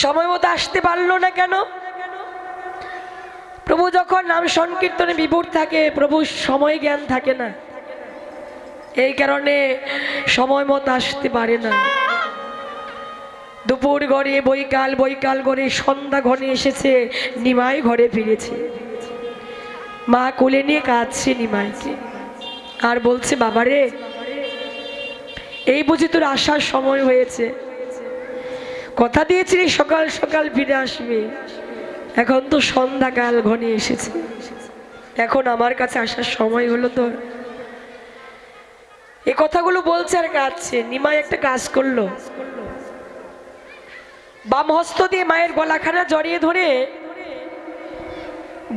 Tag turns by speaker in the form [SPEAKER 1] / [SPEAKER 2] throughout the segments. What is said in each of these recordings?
[SPEAKER 1] সময় মতো আসতে পারলো না কেন? প্রভু যখন নাম সংকীর্তনে বিভোর থাকে, প্রভুর সময় জ্ঞান থাকে না, এই কারণে সময় মতো আসতে পারে না। দুপুর গড়ে বৈকাল, বৈকাল গড়ে সন্ধ্যা ঘনে এসেছে, নিমাই ঘরে ফিরেছে। মা কোলে নিয়ে কাঁদছে নিমাইকে, আর বলছে, বাবারে, এই বুঝি তোর আসার সময় হয়েছে, কথা দিয়েছিলি সকাল সকাল ফিরে আসবে, এখন তো সন্ধ্যাকাল ঘনে এসেছে, এখন আমার কাছে আসার সময় হলো তোর। এই কথাগুলো বলছে আর কাঁদছে। নিমাই একটা কাজ করলো, বাম হস্ত দিয়ে মায়ের গলাখানা জড়িয়ে ধরে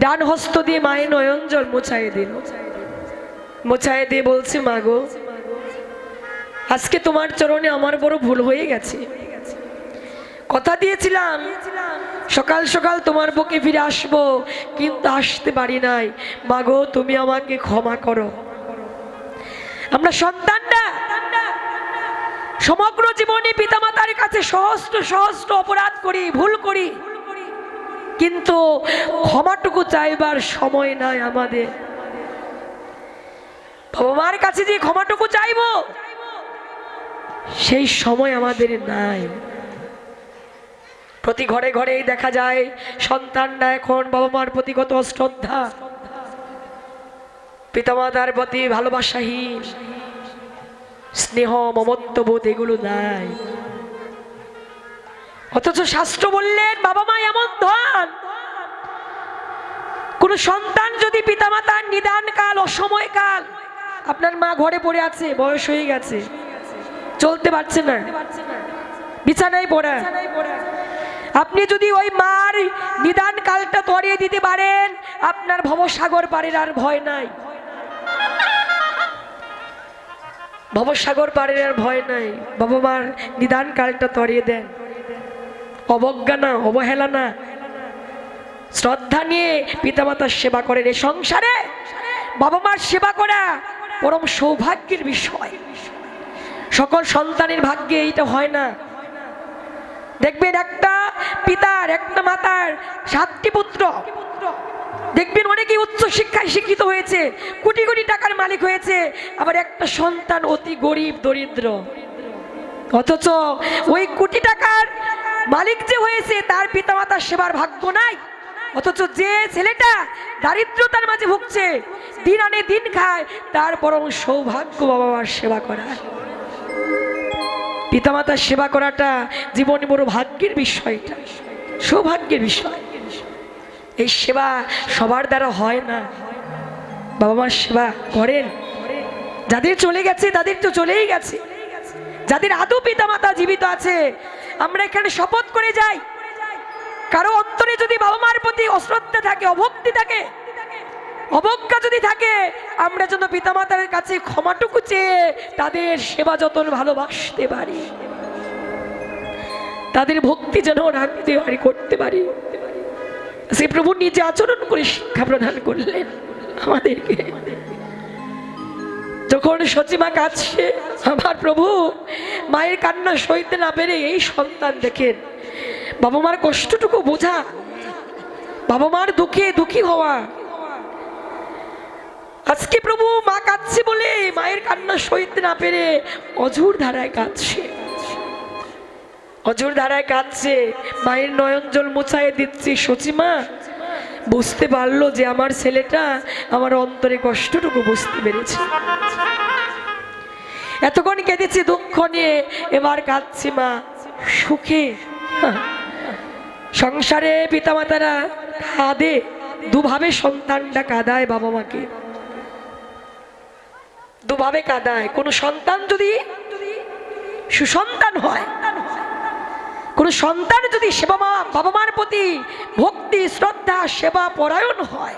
[SPEAKER 1] ডান হস্ত দিয়ে মায়ের নয়ন জল মোছায় দিল। মোছায় দিয়ে বলছে, মা গো, আজকে তোমার চরণে আমার বড় ভুল হয়ে গেছে। কথা দিয়েছিলাম সকাল সকাল তোমার বুকে ফিরে আসবো, কিন্তু আসতে পারি নাই। মা গো, তুমি আমাকে ক্ষমা করো। আমরা সন্তানরা সমগ্র জীবনে পিতামাতার কাছে সহস্র সহস্র অপরাধ করি, ভুল করি, কিন্তু ক্ষমাটুকু চাইবার সময় নাই আমাদের। বাবা মার কাছে যে ক্ষমাটুকু চাইবো, সেই সময় আমাদের নাই। প্রতি ঘরে ঘরেই দেখা যায় সন্তানরা এখন বাবা মার প্রতি কত অশ্রদ্ধা, পিতামাতার প্রতি ভালোবাসাহীন, স্নেহ মমত্ববোধ এগুলো নাই। অথচ শাস্ত্র বললেন, বাবা মা এমন ধন, কোন সন্তান যদি পিতামাতার নিদান কাল, অসময় কাল, আপনার মা ঘরে পড়ে আছে, বয়স হয়ে গেছে, চলতে পারছে না, বিছানায় পড়া, আপনি যদি ওই মার নিদান কালটা তরিয়ে দিতে পারেন, আপনার ভবসাগর পারের আর ভয় নাই। ভবসাগর পারের আর ভয় নাই। বাবা মার নিদান কালটা তরিয়ে দেন। অবজ্ঞা না, অবহেলা না, শ্রদ্ধা নিয়ে পিতামাতার সেবা করেন। এই সংসারে বাবা মার সেবা করা পরম সৌভাগ্যের বিষয়। সকল সন্তানের ভাগ্যে এইটা হয় না। দেখবেন একটা পিতার, একটা মাতার 7টি পুত্র, দেখবেন অনেকেই উচ্চ শিক্ষায় শিক্ষিত হয়েছে, কোটি কোটি টাকার মালিক হয়েছে, আবার একটা সন্তান অতি গরিব দরিদ্র। অথচ ওই কোটি টাকার মালিক যে হয়েছে, তার পিতামাতার সেবার ভাগ্য নাই। অথচ যে ছেলেটা দারিদ্রতার মাঝে ভুগছে, দিন আনে দিন খায়, তার পরম সৌভাগ্য বাবা মার সেবা করা। পিতামাতার সেবা করাটা জীবনে বড় ভাগ্যের বিষয়, এটা সৌভাগ্যের বিষয়। এই সেবা সবার দ্বারা হয় না। বাবা মার সেবা করেন। যাদের চলে গেছে তাদের তো চলেই গেছে, যাদের আদৌ পিতামাতা জীবিত আছে, আমরা এখানে শপথ করে যাই, কারো অন্তরে যদি বাবা মার প্রতি অশ্রদ্ধা থাকে, অভক্তি থাকে, অবজ্ঞা যদি থাকে, আমরা যেন পিতামাতার কাছে ক্ষমাটুকু চেয়ে তাদের সেবা যত্ন ভালোবাসতে পারি, তাদের ভক্তি যেন রাখতে পারি, করতে পারি। সে প্রভু নিজে আচরণ করে শিক্ষা প্রদান করলেন আমাদেরকে। যখন সচিমা কাঁদছে, আমার প্রভু মায়ের কান্না সইতে না পেরে এই সন্তান দেখেন, বাবা মার কষ্টটুকু বোঝা, বাবা মার দুঃখে দুঃখী হওয়া। আজকে প্রভু মা কাঁদছে বলে মায়ের কান্না সইতে না পেরে অঝোর ধারায় কাঁদছে, অঝোর ধারায় কাঁদছে, মায়ের নয়ন জল মোছায় দিচ্ছে। সচিমা বুঝতে পারলো যে আমার ছেলেটা আমার অন্তরে কষ্টটুকু বুঝতে পেরেছে। এতক্ষণ কেঁদেছি দুঃখ নিয়ে, এবার কাঁদছি মা সুখে। সংসারে পিতামাতারা কাঁদে, দুভাবে সন্তানটা কাঁদায় বাবা মাকে, দুভাবে কাঁদায়। কোন সন্তান যদি সুসন্তান হয়, কোন সন্তান যদি বাবা মার প্রতি ভক্তি, শ্রদ্ধা, সেবা পরায়ণ হয়,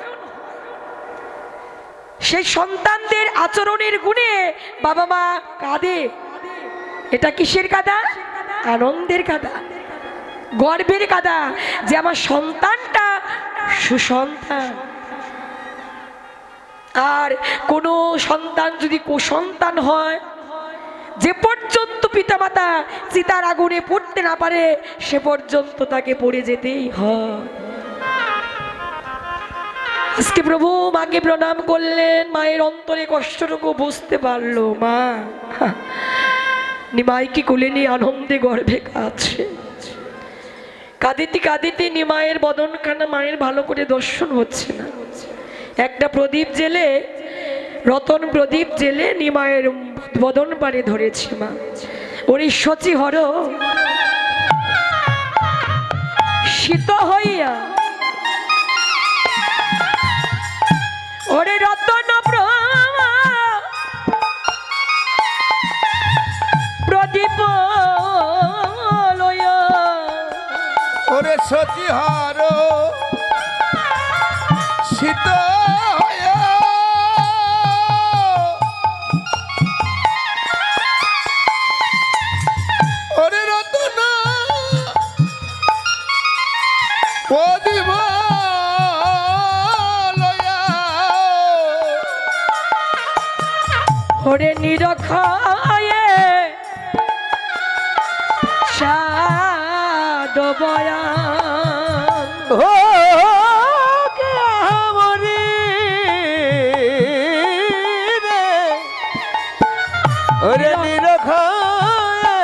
[SPEAKER 1] সেই সন্তানদের আচরণের গুণে বাবা মা কাঁদে। এটা কিসের কাঁদা? আনন্দের কাঁদা, গর্বের কাঁদা, যে আমার সন্তানটা সুসন্তান। আর কোন সন্তান যদি কুসন্তান হয়, যে পর্যন্ত পিতামাতা চিতার আগুনে পড়তে না পারে সে পর্যন্ত তাকে পড়ে যেতেই হয়। আজকে প্রভু মাকে প্রণাম করলেন, মায়ের অন্তরে কষ্টটুকু বুঝতে পারলো। মা নিমাইকে কোলে নিয়ে আনন্দে গর্ভে কাঁদছে। কাঁদিতে কাঁদিতে নিমায়ের বদনখানা মায়ের ভালো করে দর্শন হচ্ছে না। একটা প্রদীপ জেলে, রতন প্রদীপ জেলে নিমায়ের বদন পানে ধরেছে। মা ওরে শচী হর শীত হইয়া, ওরে রতন প্রদীপ লয়া,
[SPEAKER 2] ওরে সতী হর শীত হইয়া, ওরে রতন প্রদীপ লয়া,
[SPEAKER 1] ওরে নিরখায়ে সাদ বয়া,
[SPEAKER 2] ও কে আমরি রে, ওরে নিরখায়ে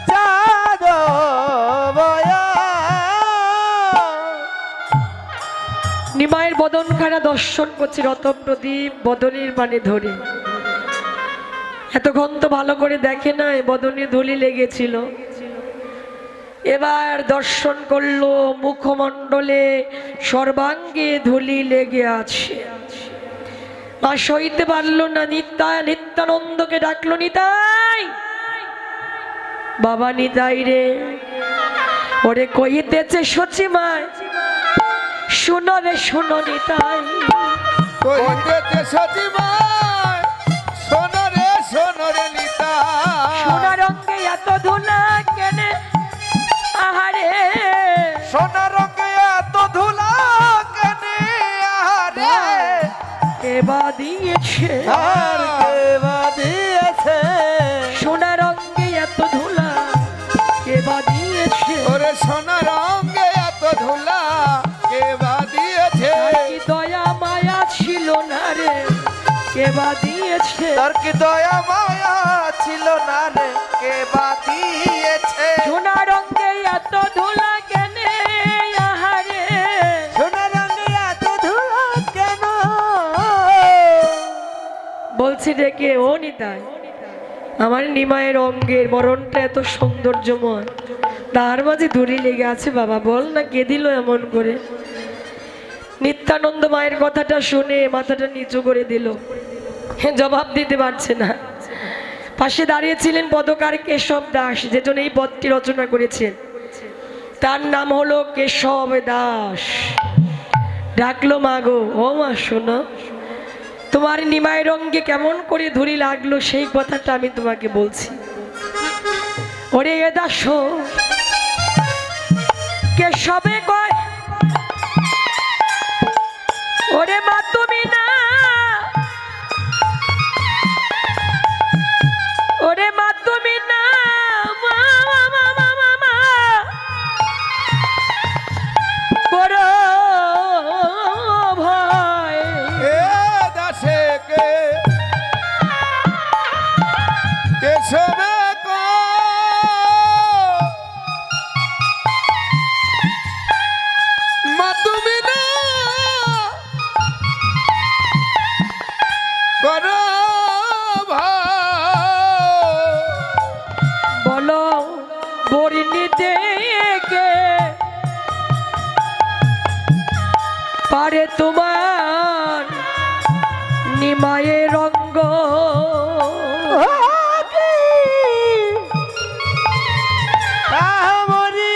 [SPEAKER 2] চাঁদ বয়া।
[SPEAKER 1] নিমায়ের বদনখানা দর্শন করছে রতন প্রদীপ বদনের মানে ধরে। এতক্ষণ তো ভালো করে দেখে নাই, বদনে ধুলি লেগেছিল। এবার দর্শন করলো মুখমণ্ডলে সর্বাঙ্গে ধুলি লেগে আছে। মা সইতে পারলো না, নিত্যানন্দকে ডাকলো, নিতাই বাবা নিতাই রে, ওরে কইতেছে সচিমায় শুনো রে শুনো নিতাই,
[SPEAKER 2] কইতেছে সচিমায় শোনো রে নিতাই,
[SPEAKER 1] সোনার রঙে এত ধুলা কেনে আহারে,
[SPEAKER 2] সোনার রঙে এত ধুলা কেনে আহারে,
[SPEAKER 1] কেবা দিয়েছে
[SPEAKER 2] আর কেবা দিয়েছে,
[SPEAKER 1] সোনার রঙে এত ধুলা কেবা দিয়েছে,
[SPEAKER 2] ওরে সোনার রঙে এত ধুলা কেবা দিয়েছে,
[SPEAKER 1] কি দয়া মায়া ছিল না রে কেবা দিয়েছে,
[SPEAKER 2] তার কি দয়া মায়া ছিল না রে কেবা দিয়েছে,
[SPEAKER 1] সোনার রঙে এত ধুলা কেনে আহারে,
[SPEAKER 2] সোনার রঙে এত ধুলা কেন,
[SPEAKER 1] বলছি ডেকে ও নিতাই আমার নিমায়ের অঙ্গের বরণটা এত সৌন্দর্যময়, তার মাঝে ধুলি লেগে আছে বাবা, বল না কে দিল এমন করে। নিত্যানন্দ মায়ের কথাটা শুনে মাথাটা নিচু করে দিল, জবাব দিতে পারছে না। পাশে দাঁড়িয়েছিলেন পদকার কেশব দাস, যে জন্য এই পদটি রচনা করেছেন, তার নাম হলো কেশব দাস। ডাকলো মা গো, ও মা শোনো, তোমার নিমায়ের অঙ্গে কেমন করে ধুলি লাগলো সেই কথাটা আমি তোমাকে বলছি। ওরে এ দাস কেশবে কয়, ওরে মা তুমি না, ওরে মা তুমি না, মা মা মা মা মা বড় ভয়,
[SPEAKER 2] এ দাসে কে কেশবে কো, মা তুমি না করো
[SPEAKER 1] বলো বরিণী দেখে পারে তোমার নিমায়ের রঙ্গ,
[SPEAKER 2] আমরি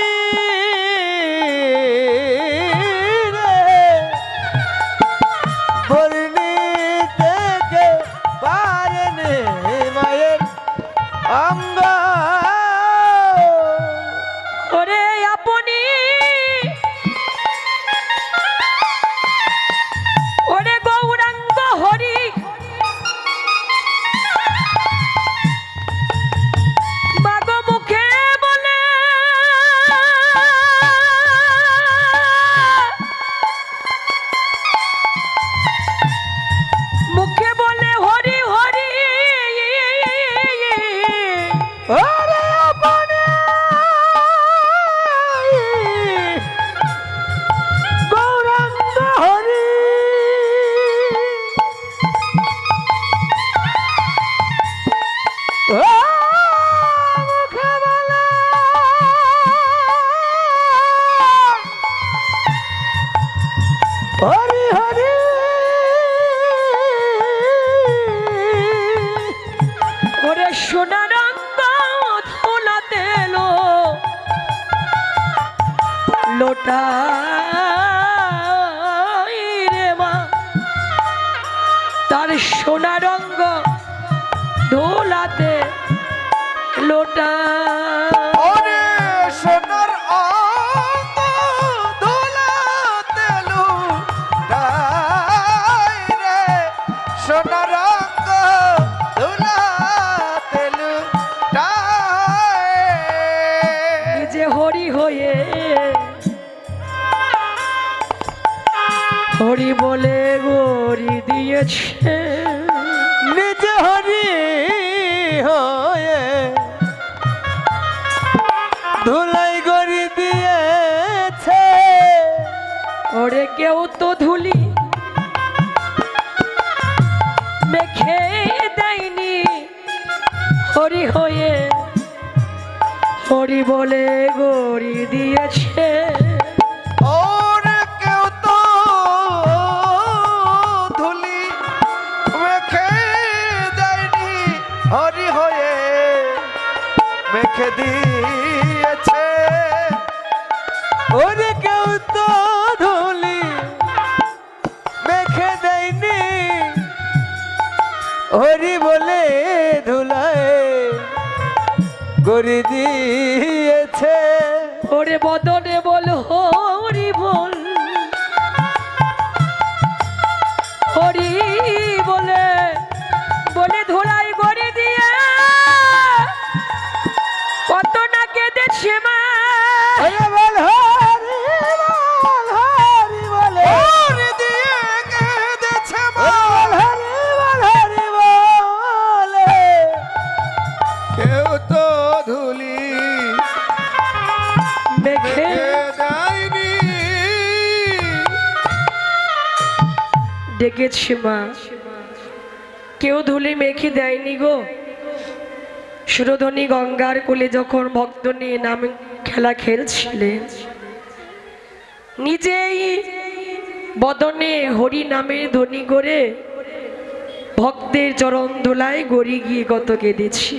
[SPEAKER 2] রে বলনি থেকে পারেনি মায়ের অঙ্গ,
[SPEAKER 1] ওরে আপনি ওরে গৌরাঙ্গ হরি লোটাই রে মা, তার সোনা রঙ্গ দোলাতে লোটা।
[SPEAKER 2] ওরে সোনার অঙ্গ দোলাতে লুটাই রে, সোনার অঙ্গ দোলাতে লুটাই।
[SPEAKER 1] নিজে হরি হয়ে হরি বলে গরি দিয়েছে,
[SPEAKER 3] নিজ হরি হয়ে ধুলাই গড়ি দিয়েছে।
[SPEAKER 1] ওরে কেউ তো ধুলি মেখে দেয়নি, হরি হয়ে হরি বলে গরি দিয়েছে।
[SPEAKER 2] ওরে কেউ তো ধুলি মেখে দেয়নি, হরি হয়ে মেখে দিয়েছে।
[SPEAKER 3] ওরে কেউ তো ধুলি মেখে দেয়নি, হরি বলে ধুলায় গড়ি দিয়েছে।
[SPEAKER 1] ওরে বদনে বল হরি বল, হরি বলে বলে ধুলাই গড়ি দিয়ে কত না কেঁদেছে মা।
[SPEAKER 3] ওরে বল হরি বল, হরি বলে
[SPEAKER 2] হরি দিয়ে কেঁদেছে মা।
[SPEAKER 3] হরি বল, হরি বলে
[SPEAKER 2] কেউ তো ধুলি
[SPEAKER 1] মেখে
[SPEAKER 2] দেয়নি।
[SPEAKER 1] ডেকেছে মা, কেউ ধুলি মেখে দেয়নি গো। সুরধনী গঙ্গার কোলে যখন ভক্ত নিয়ে নাম খেলা খেলছিলেন, নিজেই বদনে হরি নামের ধ্বনি করে ভক্তের চরণ ধুলায় গড়ি গিয়ে কত কেঁদেছি।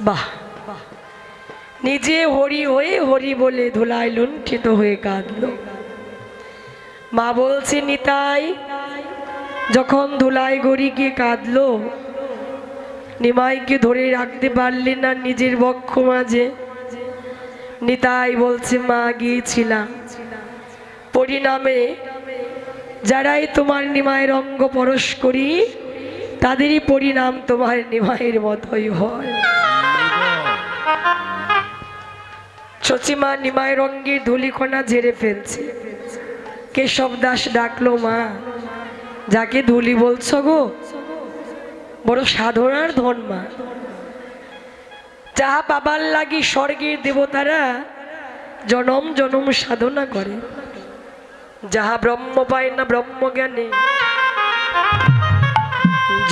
[SPEAKER 1] বাহ, নিজে হরি হয়ে হরি বলে ধুলায় লুণ্ঠিত হয়ে কাঁদল। মা বলছে নিতাই যখন ধুলায় গড়ি গিয়ে কাঁদলো, নিমাইকে ধরে রাখতে পারলে না নিজের বক্ষ মাঝে। নিতাই বলছে মা গিয়েছিলাম পরিণামে যারাই তোমার নিমায়ের অঙ্গ পরশ করি তাদেরই পরিণাম তোমার নিমায়ের মতোই হয়। শচীমা নিমায়ের অঙ্গের ধুলিকণা ঝেড়ে ফেলছে। কেশব দাস ডাকলো মা, যাকে ধুলি বলছো গো বড় সাধনার ধন মা, যাহা পাবার লাগি স্বর্গের দেবতারা জনম জনম সাধনা করে, যাহা ব্রহ্ম পায় না ব্রহ্ম জ্ঞানে,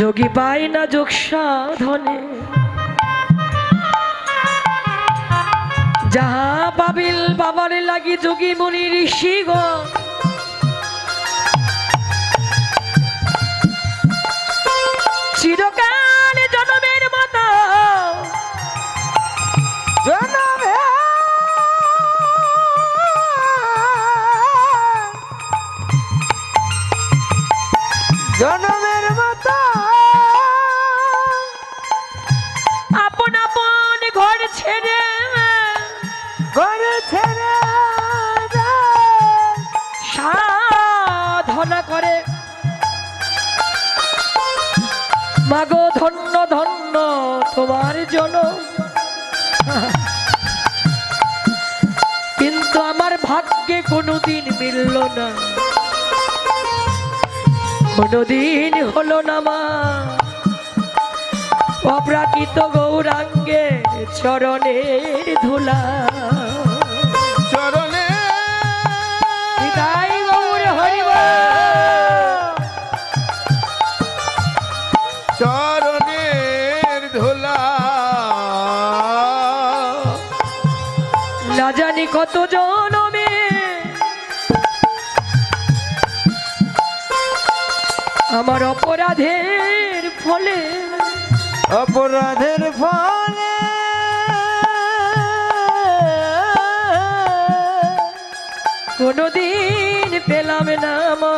[SPEAKER 1] যোগী পায় না যোগ সাধনে, যাহা পাবিল বাবারে লাগি যোগী মুনি ঋষি গো, চিরকাল জনমের মতো
[SPEAKER 3] জনমে জনমের মতো
[SPEAKER 1] আপন আপন ঘর ছেড়ে
[SPEAKER 3] ঘরে ছেড়ে
[SPEAKER 1] সাধনা করে। মাগো ধন্য ধন্য তোমার জন, কিন্তু আমার ভাগ্যে কোনোদিন মিলল না, কোনোদিন হলো না মা অপ্রাকৃত গৌরাঙ্গে চরণের ধুলা।
[SPEAKER 2] চরণে
[SPEAKER 1] নিতাই গৌর হরি বল।
[SPEAKER 2] চরণের ধুলা
[SPEAKER 1] না জানি কত জনমে আমার অপরাধের ফলে,
[SPEAKER 3] অপরাধের ফলে
[SPEAKER 1] কোনদিন পেলাম না মা,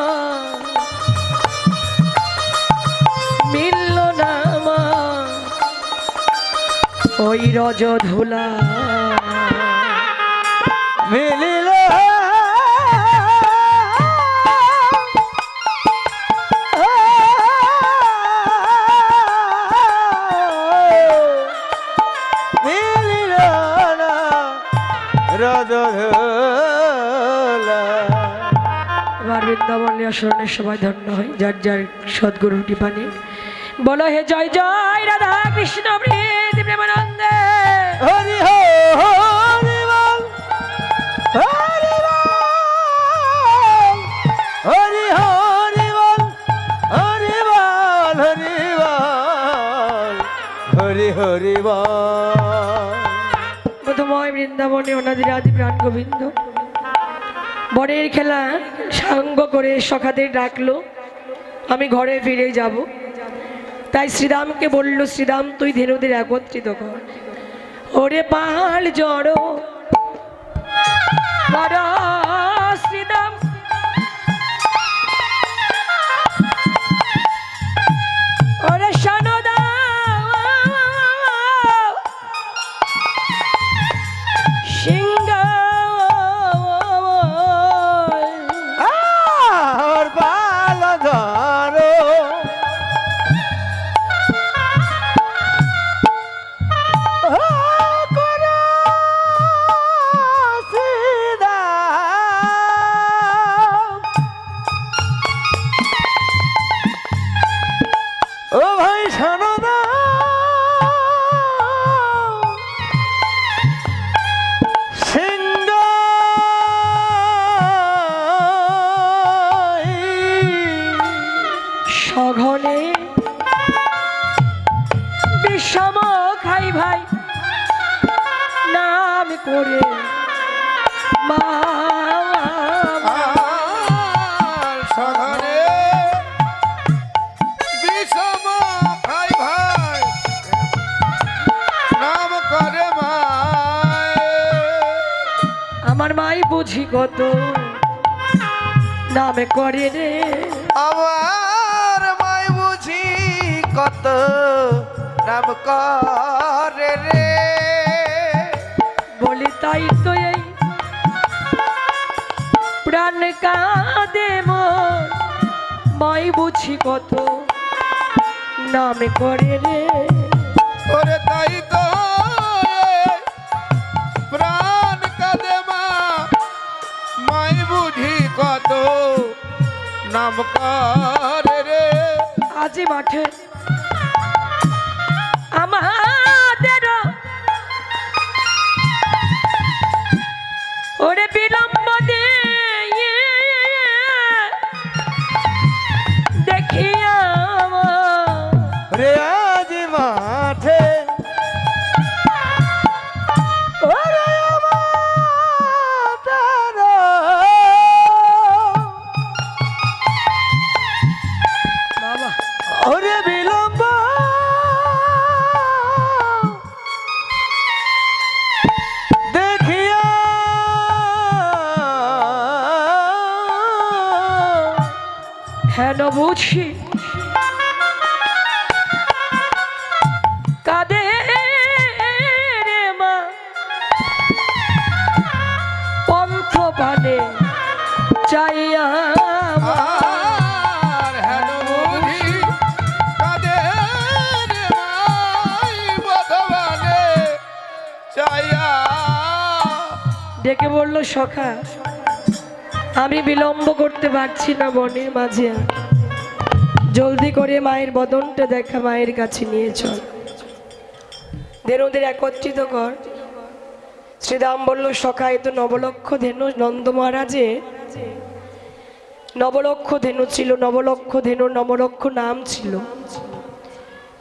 [SPEAKER 1] মিলল না মা ওই রজ ধুলা
[SPEAKER 3] মিলিল মিলিল না রজধুলা।
[SPEAKER 1] এবার বৃন্দাবন আসনের সবাই ধন্য হয় যার যার সদ্গুরুটি পানি। বলো হে জয় জয় রাধা কৃষ্ণ প্রীতি প্রেমানন্দে।
[SPEAKER 3] হরি হরি বল হরি বল হরি হরি বল হরি বল হরি বল হরি হরি বল।
[SPEAKER 1] মধুময় বৃন্দাবনে অনাদির আদি প্রাণ গোবিন্দ বরের খেলা সাঙ্গ করে সখাদের ডাকলো, আমি ঘরে ফিরে যাব। তাই শ্রীরামকে বলল, শ্রীরাম তুই ধেনুদের একত্রিত কর। ওরে পাহাড় জড়ো বড় শ্রীরাম, ওরে সনদা সিংহ
[SPEAKER 3] আর বাল ধরো করো সিদা। ও ভাই সানদা সিংহ
[SPEAKER 1] সঘনে বিষম খাই ভাই নাম করে মা
[SPEAKER 2] আর সঘনে বিষম খাই ভাই নাম করে মায়।
[SPEAKER 1] আমার মাই বুঝি কত নামে করে রে।
[SPEAKER 2] আমার মাই বুঝি কত নাম করে রে।
[SPEAKER 1] বলি তাই তো এই প্রাণ কাঁদে মোর, মাই বুঝি কত নামে করে রে।
[SPEAKER 2] ওরে তাই তো প্রাণ কাঁদে মা, মাই বুঝি কত নাম করে রে।
[SPEAKER 1] আজি মাঠে আমাদের ওরে বিলম্ব দিয়ে দেখিয়া
[SPEAKER 3] রে আজ মাঠে ওরে মাতার
[SPEAKER 1] বাবা
[SPEAKER 3] ওরে বিলম্ব দেখিয়া
[SPEAKER 1] হেন বুঝি কাঁদে রে মা পন্থ পানে চাইয়া মা।
[SPEAKER 2] আর হেন বুঝি কাঁদে রে মাই বধবানে চাইয়া।
[SPEAKER 1] ডেকে বলল, সখা আমি বিলম্ব করতে পারছি না বনের মাঝে, জলদি করে মায়ের বদনটা দেখা, মায়ের কাছে নিয়ে চল, ধেনুদের একত্রিত কর। শ্রীরাম বলল, সখা এ তো নবলক্ষ ধেনু, নন্দ মহারাজে নবলক্ষ ধেনু ছিল, নবলক্ষ ধেনুর নবলক্ষ নাম ছিল,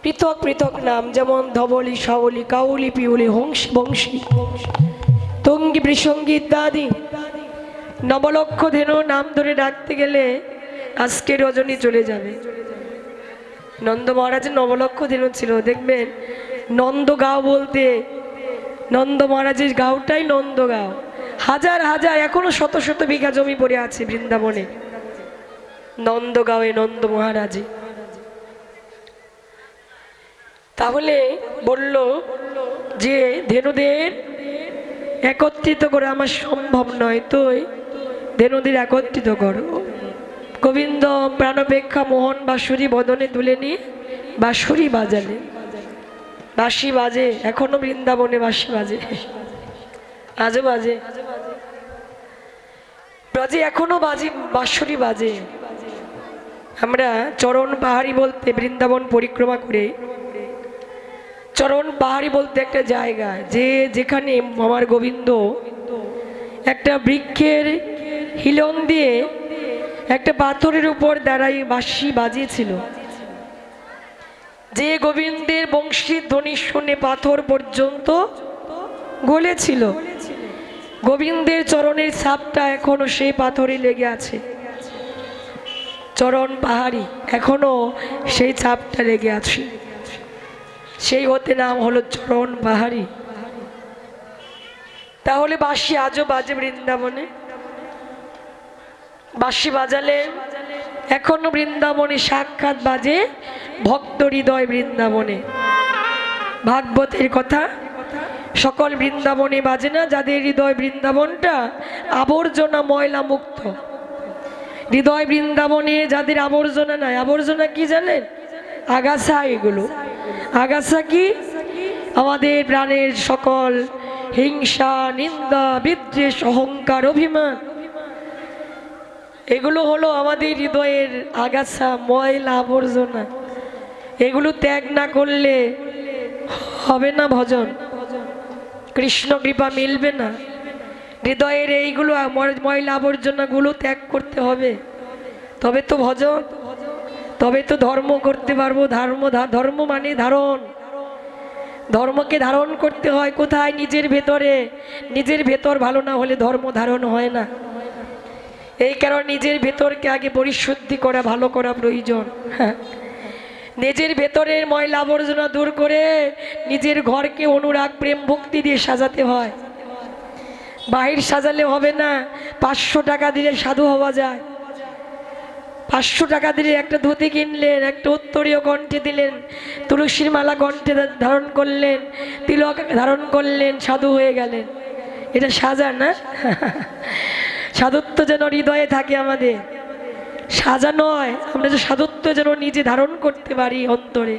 [SPEAKER 1] পৃথক পৃথক নাম, যেমন ধবলি, সাবলি, কাউলি, পিউলি, হংসী, বংশী, তঙ্গী, বৃষঙ্গী ইত্যাদি। নবলক্ষ ধেনু নাম ধরে ডাকতে গেলে আজকে রজনী চলে যাবে। নন্দ মহারাজের নবলক্ষ ধেনু ছিল, দেখবেন নন্দ গাঁও বলতে নন্দ মহারাজের গাঁওটাই নন্দ গাঁও, হাজার হাজার এখনো শত শত বিঘা জমি পড়ে আছে বৃন্দাবনে, নন্দগাঁওয়ে নন্দ মহারাজে। তাহলে বলল যে ধেনুদের একত্রিত করে আমার সম্ভব নয়, তুই ধেনুদের একত্রিত করো। গোবিন্দ প্রাণপেক্ষা মোহন বাঁশুরি বদনে তুলে নিয়ে বাঁশুরি বাজালে। বাঁশি বাজে এখনো বৃন্দাবনে, বাঁশি বাজে, আজও বাজে, বাজে এখনো বাজে, বাঁশুরি বাজে। আমরা চরণ পাহাড়ি বলতে বৃন্দাবন পরিক্রমা করে, চরণ পাহাড়ি বলতে একটা জায়গা যে যেখানে আমার গোবিন্দ একটা বৃক্ষের হিলন দিয়ে একটা পাথরের উপর দাঁড়াই বাঁশি বাজিয়েছিল। যে গোবিন্দের বংশী ধ্বনি শুনে পাথর পর্যন্ত গলেছিল। গোবিন্দের চরণের ছাপটা এখনো সেই পাথরে লেগে আছে। চরণ পাহাড়ি এখনো সেই ছাপটা লেগে আছে, সেই হতে নাম হলো চরণ পাহাড়ি। তাহলে বাঁশি আজও বাজে বৃন্দাবনে, বাঁশি বাজালে এখনো বৃন্দাবনে সাক্ষাৎ বাজে ভক্ত হৃদয় বৃন্দাবনে। ভাগবতের কথা সকল বৃন্দাবনে বাজে না, যাদের হৃদয় বৃন্দাবনটা আবর্জনা ময়লা মুক্ত। হৃদয় বৃন্দাবনে যাদের আবর্জনা নাই, আবর্জনা কি জানেন? আগাছা। এগুলো আগাছা কি? আমাদের প্রাণের সকল হিংসা, নিন্দা, বিদ্বেষ, অহংকার, অভিমান, এগুলো হলো আমাদের হৃদয়ের আগাছা, ময়লা, আবর্জনা। এগুলো ত্যাগ না করলে হবে না ভজন, কৃষ্ণ কৃপা মিলবে না। হৃদয়ের এইগুলো ময়লা আবর্জনাগুলো ত্যাগ করতে হবে, তবে তো ভজন, তবে তো ধর্ম করতে পারবো। ধর্ম মানে ধারণ, ধর্মকে ধারণ করতে হয় কোথায়? নিজের ভেতরে। নিজের ভেতর ভালো না হলে ধর্ম ধারণ হয় না। এই কারণে নিজের ভেতরকে আগে পরিশুদ্ধি করা, ভালো করা প্রয়োজন। নিজের ভেতরের ময়লা আবর্জনা দূর করে নিজের ঘরকে অনুরাগ, প্রেম, ভক্তি দিয়ে সাজাতে হয়। বাহির সাজালে হবে না। 500 টাকা দিলে সাধু হওয়া যায়। 500 টাকা দিলে একটা ধুতি কিনলেন, একটা উত্তরীয় কণ্ঠে দিলেন, তুলসীর মালা কণ্ঠে ধারণ করলেন, তিলক ধারণ করলেন, সাধু হয়ে গেলেন। এটা সাজা না? সাধুত্ব যেন হৃদয়ে থাকে আমাদের, সাজা নয়। আমরা যে সাধুত্ব যেন নিজে ধারণ করতে পারি অন্তরে।